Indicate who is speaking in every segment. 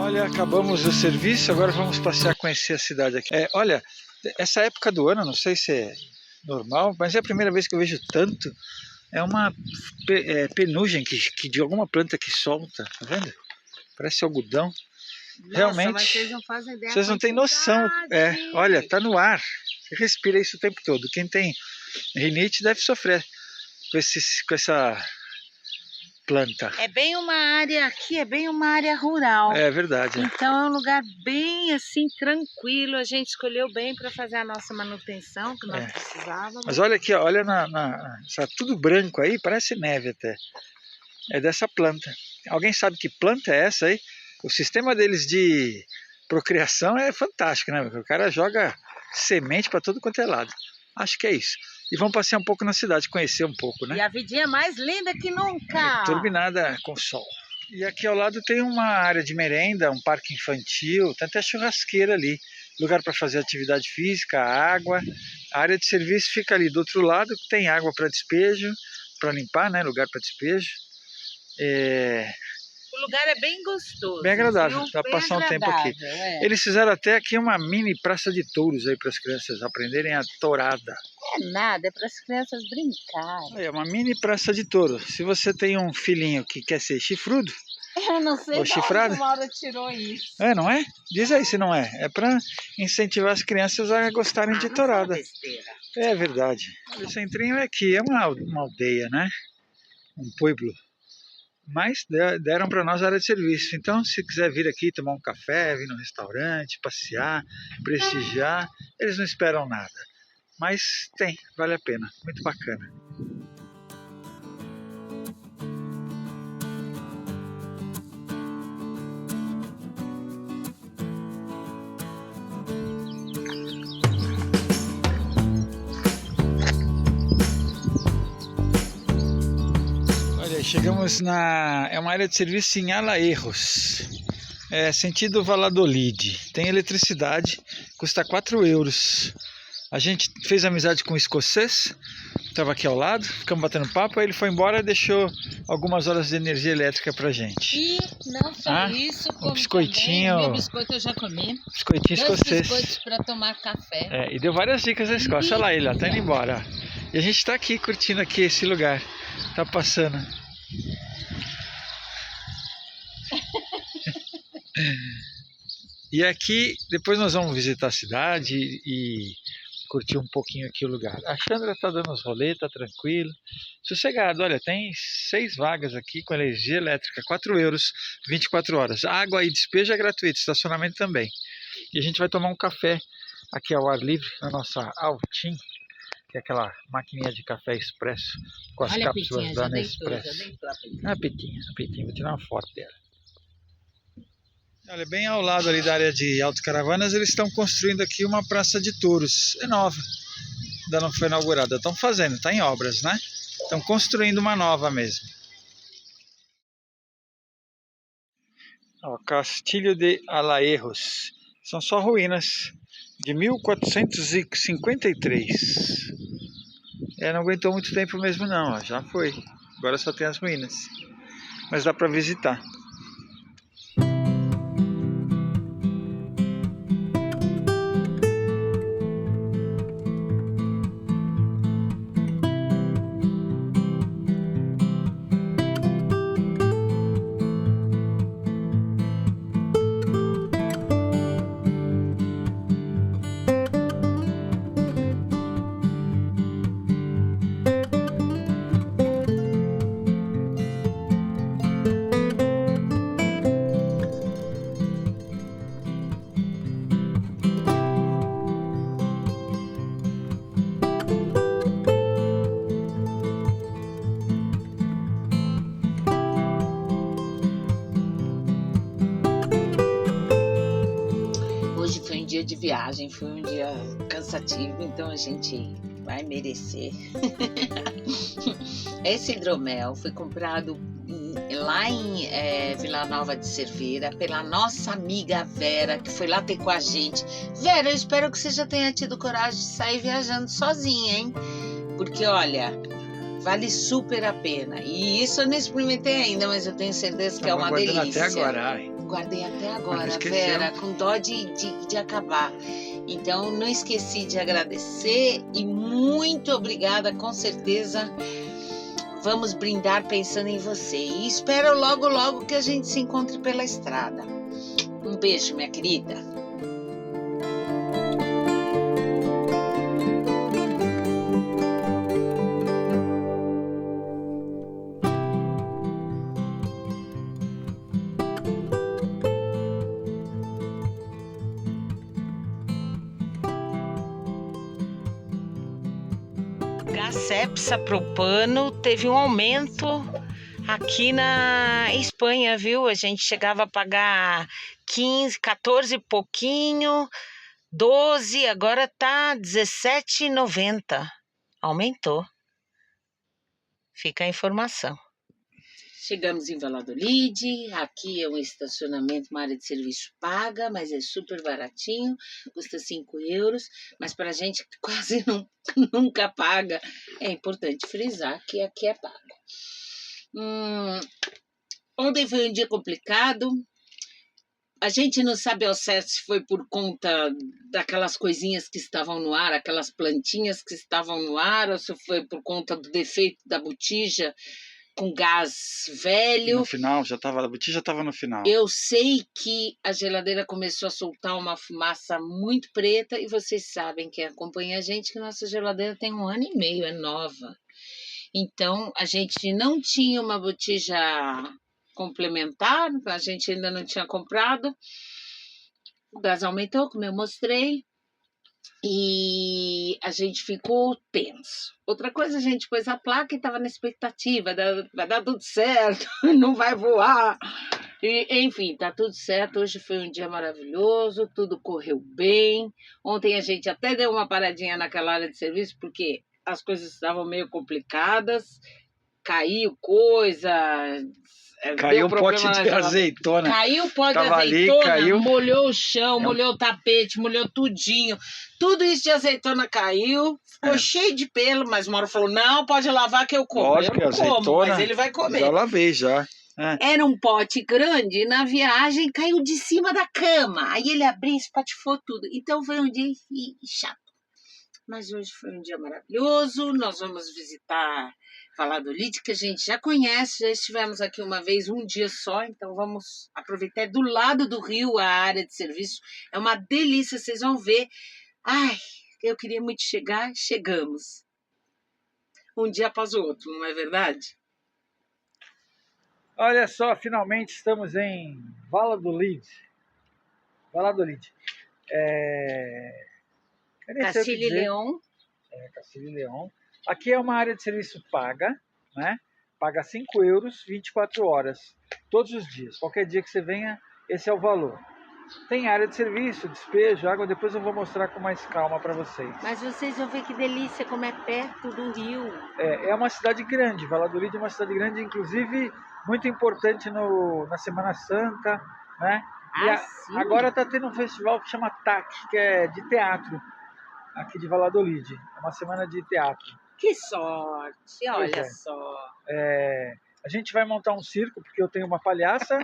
Speaker 1: Olha, acabamos o serviço, agora vamos passear, conhecer a cidade aqui. Olha, essa época do ano, não sei se é normal, mas é a primeira vez que eu vejo tanto. É uma penugem que de alguma planta que solta, tá vendo? Parece algodão.
Speaker 2: Nossa,
Speaker 1: realmente,
Speaker 2: mas vocês não fazem ideia.
Speaker 1: vocês não têm noção. Olha, tá no ar. Você respira isso o tempo todo. Quem tem rinite deve sofrer com essa planta.
Speaker 2: É bem uma área aqui, é bem uma área rural.
Speaker 1: É verdade.
Speaker 2: Então é um lugar bem assim, tranquilo. A gente escolheu bem para fazer a nossa manutenção que nós precisávamos.
Speaker 1: Mas olha aqui, ó, olha tudo branco aí, parece neve até. É dessa planta. Alguém sabe que planta é essa aí? O sistema deles de procriação é fantástico, né? O cara joga semente para todo quanto é lado. Acho que é isso. E vamos passear um pouco na cidade, conhecer um pouco, né?
Speaker 2: E a vidinha mais linda que nunca!
Speaker 1: Turbinada com sol. E aqui ao lado tem uma área de merenda, um parque infantil, tem até churrasqueira ali. Lugar para fazer atividade física, água. A área de serviço fica ali do outro lado, tem água para despejo, para limpar, né? Lugar para despejo.
Speaker 2: O lugar é bem gostoso.
Speaker 1: Bem agradável,
Speaker 2: viu?
Speaker 1: dá para passar um tempo aqui.
Speaker 2: É.
Speaker 1: Eles fizeram até aqui uma mini praça de touros aí para as crianças aprenderem a tourada.
Speaker 2: É nada, é para as crianças brincarem.
Speaker 1: É uma mini praça de touro. Se você tem um filhinho que quer ser chifrudo,
Speaker 2: Eu não sei
Speaker 1: ou
Speaker 2: de
Speaker 1: chifrada,
Speaker 2: onde Maura tirou isso.
Speaker 1: Não é? Diz aí se não é. É para incentivar as crianças a gostarem de tourada. É verdade. O centrinho é aqui, é uma aldeia, né? Um pueblo. Mas deram para nós a área de serviço. Então, se quiser vir aqui tomar um café, vir no restaurante, passear, prestigiar, eles não esperam nada. Mas tem, vale a pena. Muito bacana. Chegamos é uma área de serviço em Alaerros, sentido Valladolid. Tem eletricidade, custa 4 euros. A gente fez amizade com um escocês, estava aqui ao lado, ficamos batendo papo, aí ele foi embora e deixou algumas horas de energia elétrica pra gente.
Speaker 2: E não só isso, como
Speaker 1: biscoitinho,
Speaker 2: também, meu biscoito eu já comi.
Speaker 1: Biscoitinho escocês.
Speaker 2: Biscoitos para tomar café.
Speaker 1: E deu várias dicas da Escócia. Olha lá ele, ó, tá indo embora. E a gente está aqui curtindo aqui esse lugar, tá passando. E aqui, depois nós vamos visitar a cidade e curtir um pouquinho aqui o lugar. A Chandra tá dando os rolês, tá tranquilo, sossegado. Olha, tem 6 vagas aqui com energia elétrica, 4 euros, 24 horas. Água e despejo é gratuito, estacionamento também. E a gente vai tomar um café aqui ao ar livre, na nossa Altim, que é aquela maquininha de café expresso com as cápsulas da Nespresso. A Pitinha, vou tirar uma foto dela. Olha, bem ao lado ali da área de autocaravanas, eles estão construindo aqui uma praça de touros. É nova, ainda não foi inaugurada. Estão fazendo, está em obras, né? Estão construindo uma nova mesmo. Ó, Castilho de Alaerros. São só ruínas de 1453. Não aguentou muito tempo mesmo não, ó, já foi. Agora só tem as ruínas. Mas dá para visitar.
Speaker 2: Dia de viagem, foi um dia cansativo, então a gente vai merecer. Esse hidromel foi comprado lá em Vila Nova de Cerveira pela nossa amiga Vera, que foi lá ter com a gente. Vera, eu espero que você já tenha tido coragem de sair viajando sozinha, hein? Porque olha, vale super a pena. E isso eu não experimentei ainda, mas eu tenho certeza que é uma delícia.
Speaker 1: Até agora, ai.
Speaker 2: guardei até agora,
Speaker 1: esqueceu.
Speaker 2: Vera, com dó de acabar. Então, não esqueci de agradecer e muito obrigada, com certeza. Vamos brindar pensando em você. E espero logo, logo que a gente se encontre pela estrada. Um beijo, minha querida. Gás Cepsa-Propano teve um aumento aqui na Espanha, viu? A gente chegava a pagar 15, 14 e pouquinho, 12, agora tá 17,90. Aumentou. Fica a informação. Chegamos em Valladolid, aqui é um estacionamento, uma área de serviço paga, mas é super baratinho, custa 5 euros, mas para a gente que quase nunca paga, é importante frisar que aqui é pago. Ontem foi um dia complicado, a gente não sabe ao certo se foi por conta daquelas coisinhas que estavam no ar, aquelas plantinhas que estavam no ar, ou se foi por conta do defeito da botija, com gás velho.
Speaker 1: No final, a botija já estava no final.
Speaker 2: Eu sei que a geladeira começou a soltar uma fumaça muito preta e vocês sabem, que acompanha a gente, que nossa geladeira tem 1 ano e meio, é nova. Então, a gente não tinha uma botija complementar, a gente ainda não tinha comprado. O gás aumentou, como eu mostrei. E a gente ficou tenso. Outra coisa, a gente pôs a placa e estava na expectativa, vai dar tudo certo, não vai voar. E, enfim, tá tudo certo. Hoje foi um dia maravilhoso, tudo correu bem. Ontem a gente até deu uma paradinha naquela área de serviço, porque as coisas estavam meio complicadas. Caiu coisa...
Speaker 1: Caiu um pote de azeitona.
Speaker 2: Caiu o pote de
Speaker 1: Tava
Speaker 2: azeitona,
Speaker 1: ali, caiu.
Speaker 2: molhou o chão, molhou o tapete, molhou tudinho. Tudo isso de azeitona caiu, ficou cheio de pelo, mas o Mauro falou, não, pode lavar que eu como.
Speaker 1: Lógico que azeitona,
Speaker 2: mas ele vai comer.
Speaker 1: Já lavei, já.
Speaker 2: Era um pote grande, na viagem caiu de cima da cama. Aí ele abriu e espatifou tudo. Então foi um dia chato. Mas hoje foi um dia maravilhoso. Nós vamos visitar Valladolid, que a gente já conhece, já estivemos aqui uma vez, um dia só, então vamos aproveitar. É do lado do rio a área de serviço, é uma delícia, vocês vão ver. Ai, eu queria muito chegar, chegamos. Um dia após o outro, não é verdade?
Speaker 1: Olha só, finalmente estamos em Valladolid.
Speaker 2: Castilla e León.
Speaker 1: Castilla e León. Aqui é uma área de serviço paga, né? Paga 5 euros, 24 horas, todos os dias. Qualquer dia que você venha, esse é o valor. Tem área de serviço, despejo, água, depois eu vou mostrar com mais calma para vocês.
Speaker 2: Mas vocês vão ver que delícia, como é perto do rio.
Speaker 1: É uma cidade grande, Valladolid é uma cidade grande, inclusive muito importante na Semana Santa, né? Agora está tendo um festival que chama TAC, que é de teatro, aqui de Valladolid. É uma semana de teatro.
Speaker 2: Que sorte, olha só.
Speaker 1: A gente vai montar um circo, porque eu tenho uma palhaça,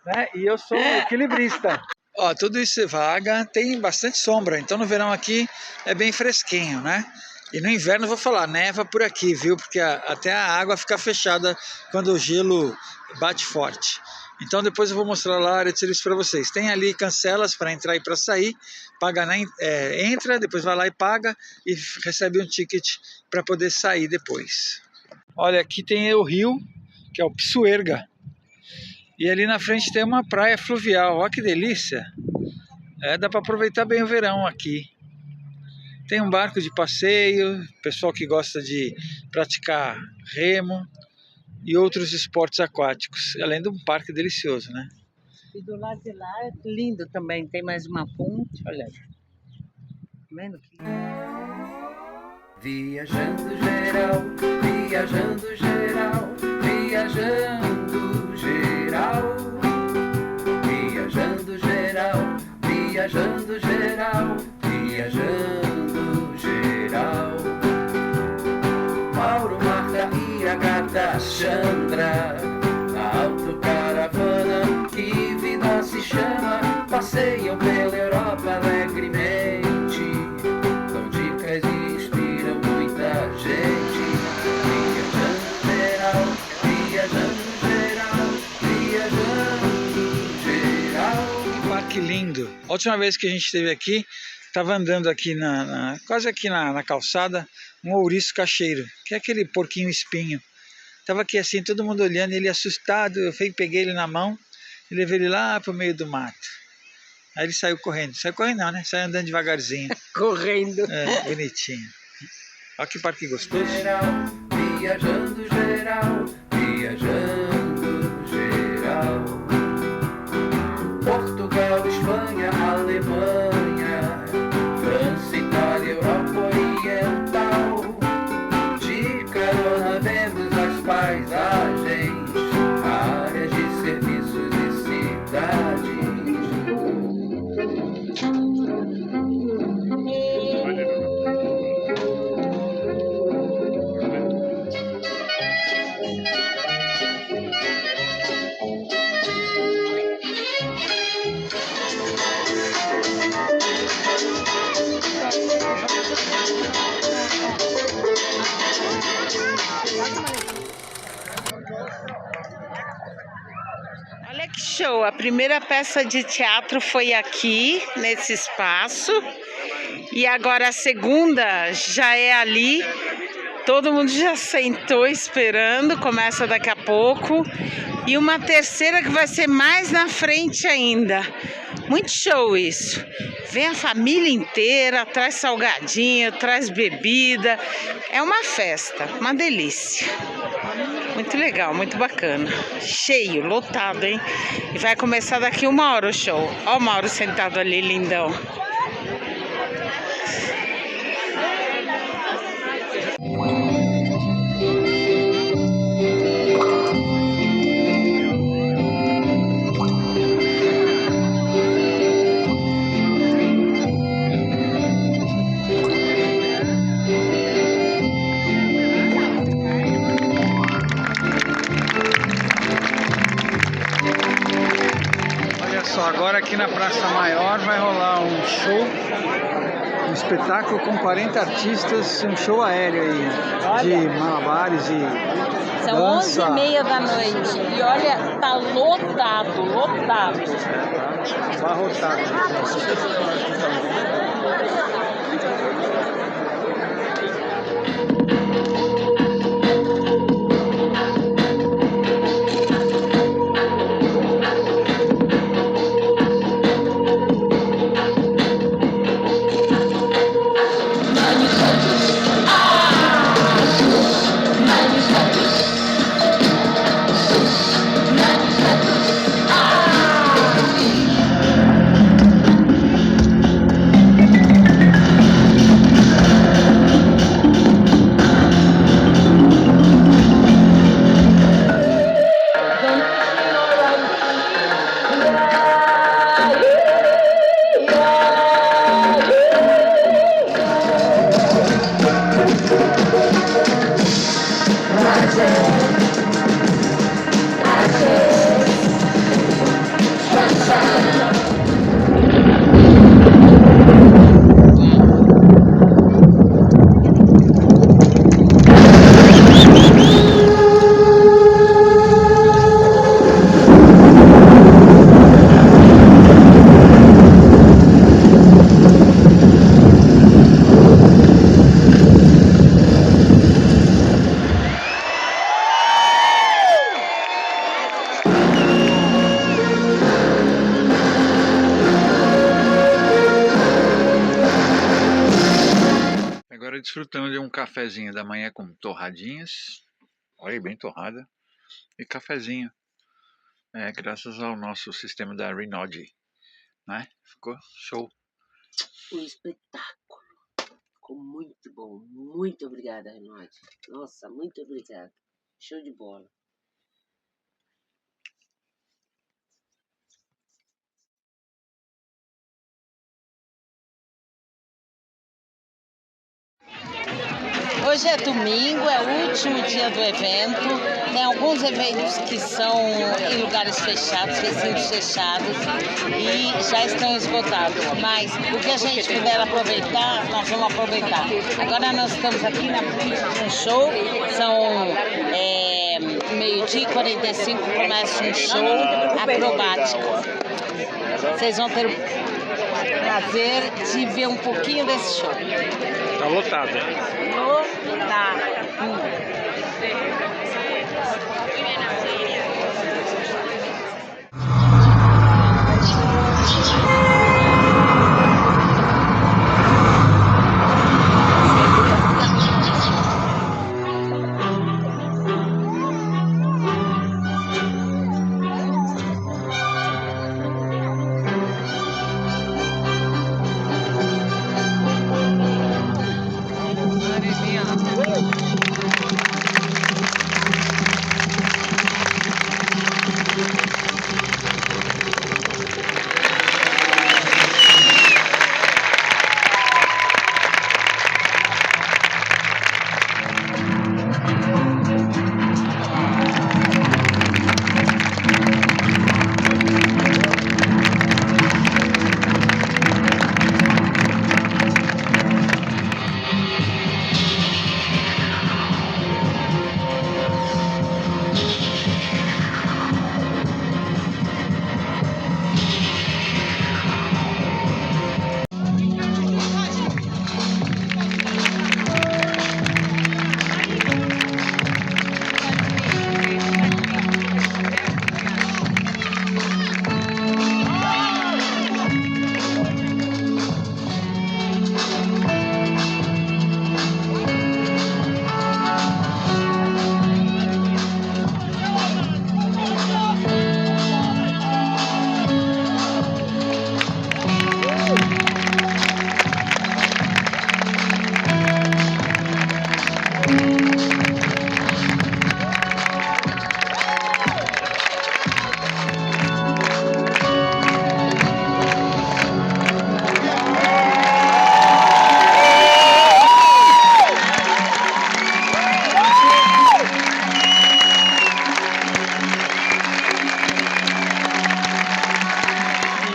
Speaker 1: né? E eu sou equilibrista. Ó, tudo isso é vaga, tem bastante sombra, então no verão aqui é bem fresquinho, né? E no inverno eu vou falar, neva por aqui, viu? Porque até a água fica fechada quando o gelo bate forte. Então depois eu vou mostrar lá a área de serviço para vocês. Tem ali cancelas para entrar e para sair. Paga entra, depois vai lá e paga e recebe um ticket para poder sair depois. Olha, aqui tem o rio, que é o Pisuerga. E ali na frente tem uma praia fluvial. Olha que delícia. Dá para aproveitar bem o verão aqui. Tem um barco de passeio, pessoal que gosta de praticar remo e outros esportes aquáticos, além de um parque delicioso, né?
Speaker 2: E do lado de lá é lindo também, tem mais uma ponte, olha. Tá vendo que...
Speaker 3: Viajando geral, viajando geral, viajando geral, viajando geral, viajando geral, viajando geral. Mauro, Marta e a gata Chandra, a autocaravana, que vida Passeiam pela Europa alegremente, dão dicas e inspiram muita gente. Viajando geral, viajando geral, viajando geral.
Speaker 1: Que parque lindo! A última vez que a gente esteve aqui, estava andando aqui quase aqui na calçada, um ouriço cacheiro, que é aquele porquinho espinho. Tava aqui assim, todo mundo olhando, ele assustado, eu peguei ele na mão e levei ele lá pro meio do mato. Aí ele saiu correndo não, né? Saiu andando devagarzinho.
Speaker 2: Correndo.
Speaker 1: É, bonitinho. Olha que parque gostoso.
Speaker 3: Geral, viajando geral, viajando geral. Portugal, Espanha, Alemanha, França, Itália, Europa Oriental. De carona vemos as paisagens, áreas de serviços e cidades.
Speaker 2: Olha que show! A primeira peça de teatro foi aqui, nesse espaço. E agora a segunda já é ali. Todo mundo já sentou esperando, começa daqui a pouco. E uma terceira que vai ser mais na frente ainda. Muito show isso. Vem a família inteira, traz salgadinho, traz bebida. É uma festa, uma delícia. Muito legal, muito bacana. Cheio, lotado, hein? E vai começar daqui 1 hora o show. Ó o Mauro sentado ali, lindão.
Speaker 1: Agora aqui na Praça Maior vai rolar um show, um espetáculo com 40 artistas, um show aéreo aí, de malabares e
Speaker 2: São
Speaker 1: dança.
Speaker 2: 11h30 da noite e olha, tá lotado, lotado.
Speaker 1: Abarrotado. Desfrutando de um cafezinho da manhã com torradinhas, olha, bem torrada, e cafezinho, graças ao nosso sistema da Rinode, né? Ficou show.
Speaker 4: Um espetáculo, ficou muito bom, muito obrigada, Rinode. Nossa, muito obrigada, show de bola.
Speaker 2: Hoje é domingo, é o último dia do evento. Tem alguns eventos que são em lugares fechados, recintos fechados, e já estão esgotados. Mas o que a gente puder aproveitar, nós vamos aproveitar. Agora nós estamos aqui na frente de um show, são meio-dia e 45, começa um show acrobático. Vocês vão ter o prazer de ver um pouquinho desse show.
Speaker 1: Tá lotado.
Speaker 2: Lotado.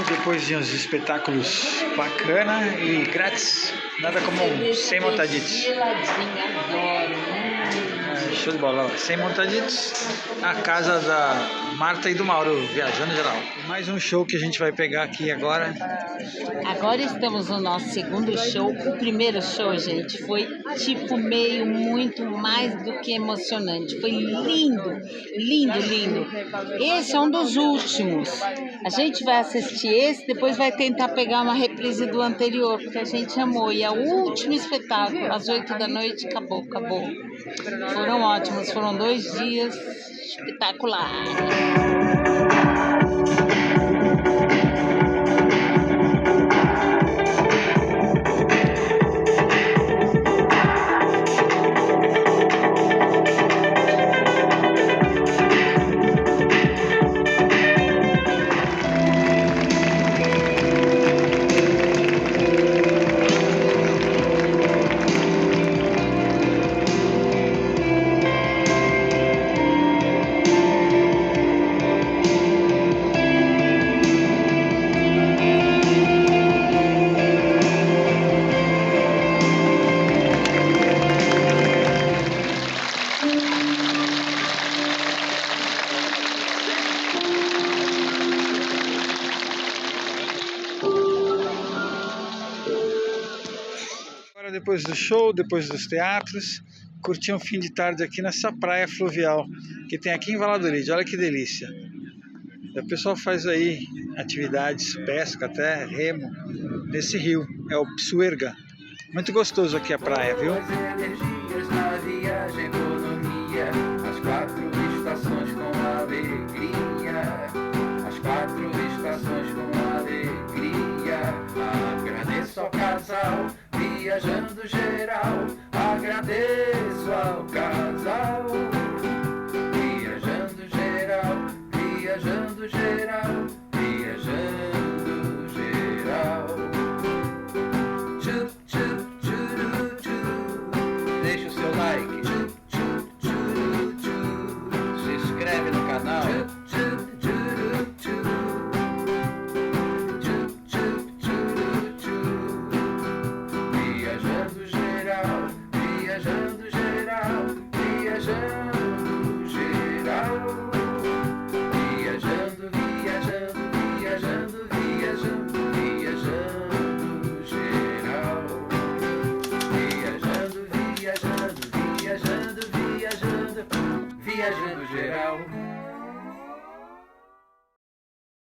Speaker 1: Depois de uns espetáculos bacana e grátis, nada como sem montaditos. Show de bola, sem montaditos, a casa da Marta e do Mauro, viajando geral. Mais um show que a gente vai pegar aqui agora.
Speaker 2: Agora estamos no nosso segundo show. O primeiro show, gente, foi tipo meio muito mais do que emocionante. Foi lindo, lindo, lindo. Esse é um dos últimos. A gente vai assistir esse, depois vai tentar pegar uma reprise do anterior, porque a gente amou. E é o último espetáculo, às 8 da noite, acabou. Foram ótimos, foram 2 dias espetaculares.
Speaker 1: Depois do show, depois dos teatros, curtir um fim de tarde aqui nessa praia fluvial que tem aqui em Valladolid. Olha que delícia. O pessoal faz aí atividades, pesca até, remo, nesse rio. É o Pisuerga. Muito gostoso aqui a praia, viu?
Speaker 3: As energias na viagem, economia, as 4 estações com alegria, as 4 estações com alegria. Agradeço ao casal, viajando geral, agradeço ao casal.